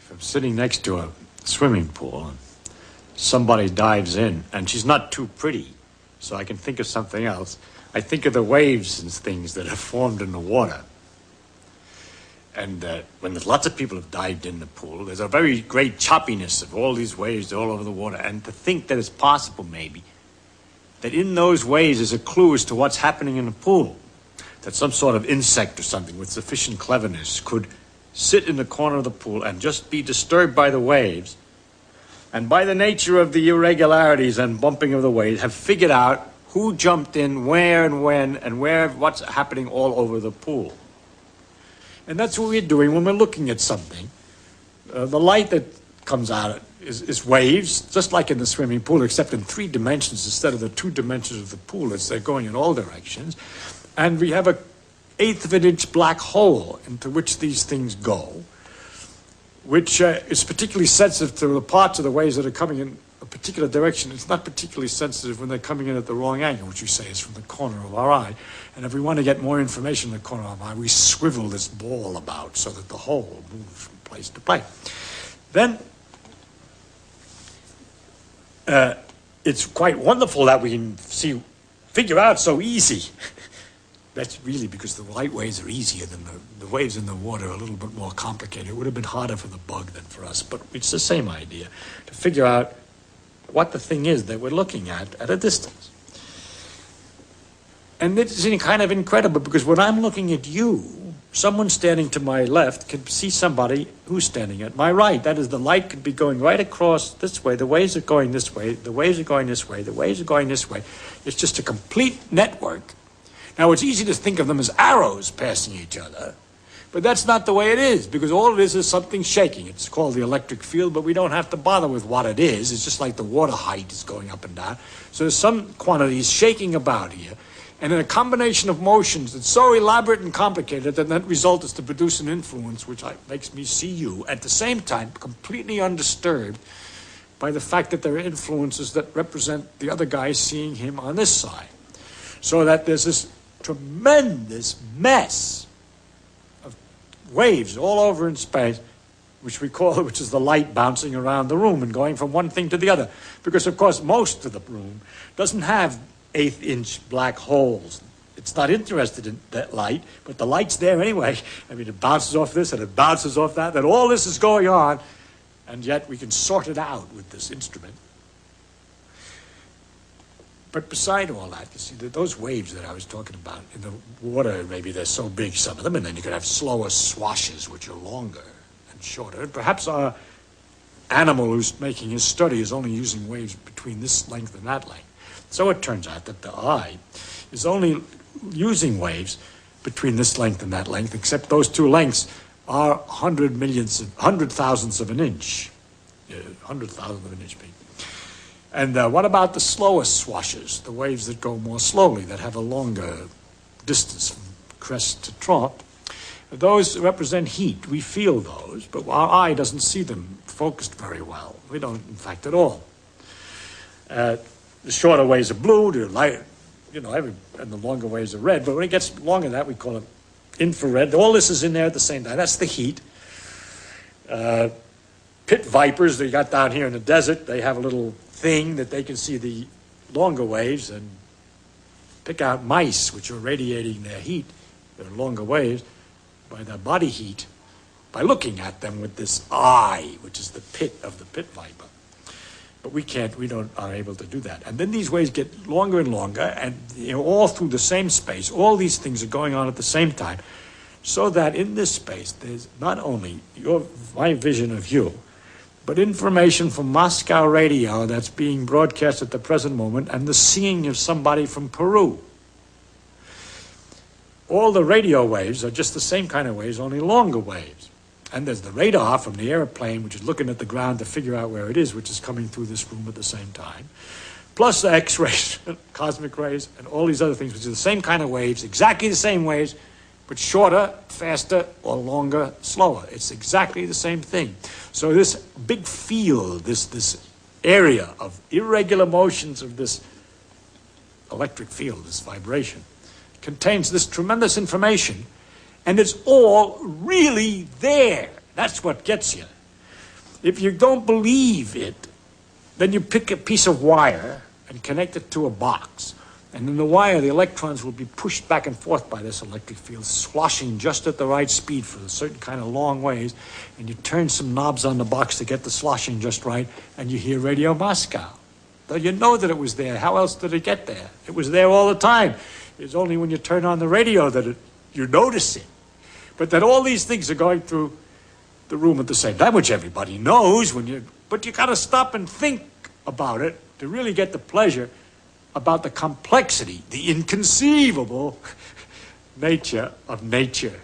if I'm sitting next to a swimming pool and somebody dives in and she's not too pretty, so I can think of something else, I think of the waves and things that have formed in the water. And when there's lots of people have dived in the pool, there's a very great choppiness of all these waves all over the water. And to think that it's possible, maybe, that in those waves is a clue as to what's happening in the pool. That some sort of insect or something with sufficient cleverness could sit in the corner of the pool and just be disturbed by the waves, and by the nature of the irregularities and bumping of the waves, have figured out who jumped in, where and when, and what's happening all over the pool. And that's what we're doing when we're looking at something. The light that comes out is waves, just like in the swimming pool, except in 3 dimensions instead of the 2 dimensions of the pool, as they're going in all directions. And we have an 1/8 of an inch black hole into which these things go, which is particularly sensitive to the parts of the waves that are coming in a particular direction. It's not particularly sensitive when they're coming in at the wrong angle, which we say is from the corner of our eye. And if we want to get more information in the corner of our eye, we swivel this ball about so that the hole moves from place to place. Then it's quite wonderful that we can figure out so easy. That's really because the light waves are easier than the waves in the water are a little bit more complicated. It would have been harder for the bug than for us, but it's the same idea, to figure out what the thing is that we're looking at a distance. And it's kind of incredible, because when I'm looking at you, someone standing to my left can see somebody who's standing at my right. That is, the light could be going right across this way, the waves are going this way, the waves are going this way, the waves are going this way. It's just a complete network. Now, it's easy to think of them as arrows passing each other, but that's not the way it is, because all it is something shaking. It's called the electric field, but we don't have to bother with what it is. It's just like the water height is going up and down. So there's some quantities shaking about here, and in a combination of motions that's so elaborate and complicated that that result is to produce an influence which makes me see you, at the same time completely undisturbed by the fact that there are influences that represent the other guy seeing him on this side. So that there's this tremendous mess of waves all over in space, which is the light bouncing around the room and going from one thing to the other. Because, of course, most of the room doesn't have 1/8 inch black holes. It's not interested in that light, but the light's there anyway. I mean, it bounces off this and it bounces off that, and all this is going on, and yet we can sort it out with this instrument. But beside all that, you see, those waves that I was talking about in the water, maybe they're so big, some of them, and then you could have slower swashes, which are longer and shorter. And perhaps our animal who's making his study is only using waves between this length and that length. So it turns out that the eye is only using waves between this length and that length, except those 2 lengths are 100 thousandths of an inch. 100 thousandths of an inch big. And what about the slower swashes, the waves that go more slowly, that have a longer distance from crest to trough? Those represent heat. We feel those, but our eye doesn't see them focused very well. We don't, in fact, at all. The shorter waves are blue, the light, and the longer waves are red. But when it gets longer than that, we call it infrared. All this is in there at the same time. That's the heat. Pit vipers they got down here in the desert, they have a little thing that they can see the longer waves and pick out mice which are radiating their heat, their longer waves, by their body heat, by looking at them with this eye, which is the pit of the pit viper. But we aren't able to do that. And then these waves get longer and longer, and all through the same space, all these things are going on at the same time, so that in this space there's not only my vision of you, but information from Moscow radio that's being broadcast at the present moment, and the seeing of somebody from Peru. All the radio waves are just the same kind of waves, only longer waves. And there's the radar from the airplane, which is looking at the ground to figure out where it is, which is coming through this room at the same time. Plus the X-rays, cosmic rays, and all these other things, which are the same kind of waves, exactly the same waves, but shorter, faster, or longer, slower. It's exactly the same thing. So this big field, this area of irregular motions of this electric field, this vibration, contains this tremendous information, and it's all really there. That's what gets you. If you don't believe it, then you pick a piece of wire and connect it to a box. And in the wire, the electrons will be pushed back and forth by this electric field, sloshing just at the right speed for a certain kind of long ways. And you turn some knobs on the box to get the sloshing just right, and you hear Radio Moscow. Though you know that it was there. How else did it get there? It was there all the time. It's only when you turn on the radio that you notice it. But that all these things are going through the room at the same time, which everybody knows. But you got to stop and think about it to really get the pleasure about the complexity, the inconceivable nature of nature.